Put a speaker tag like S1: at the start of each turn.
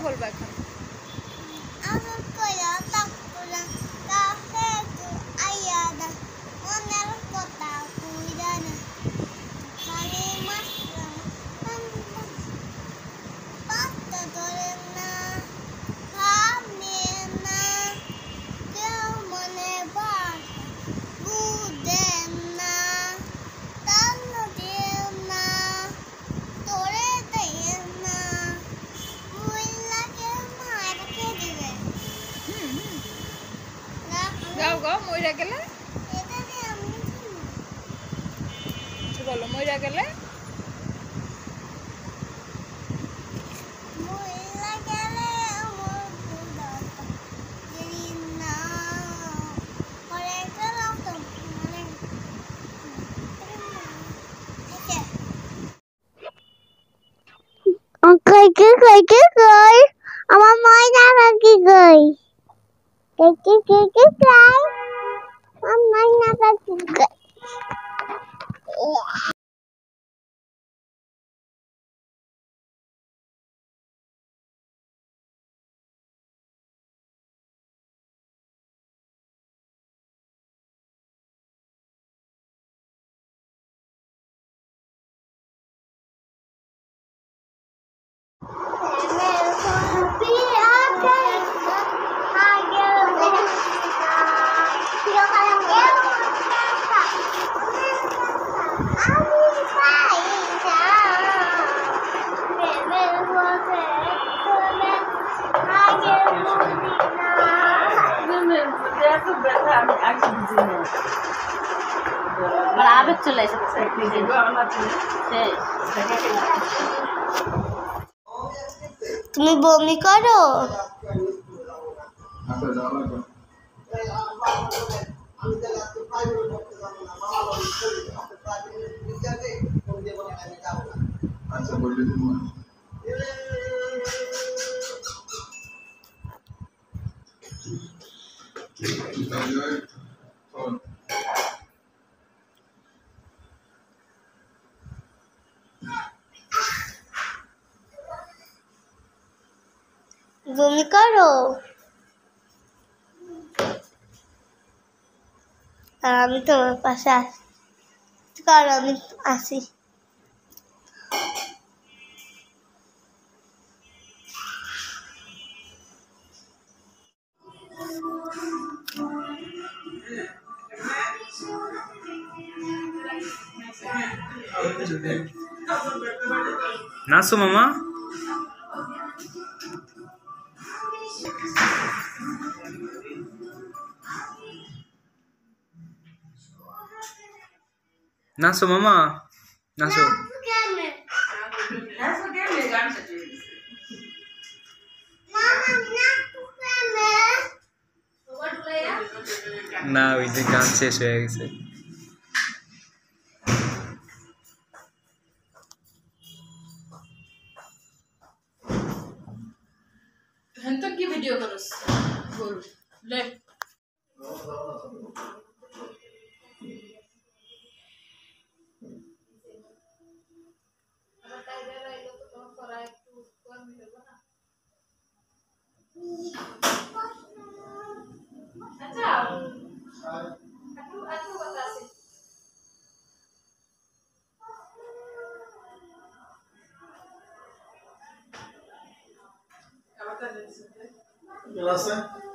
S1: বলবো এখন? গাও গাও মইরা গেলে বলো, মইরা গেলে
S2: আমার ময়না পাখি কই? আমার ময়না পাখি কই?
S3: আবেগ চলে এসেছে।
S2: তুমি বমি করো? বমি করো? আমি তোমার পাশে আসি, কারণ আমি আসি।
S4: নাচো মামা। নাচো মামা, নাচো। না, ওই যে গান শেষ হয়ে গেছে।
S3: কি ভিডিও করছ? বল লে।
S5: Gracias.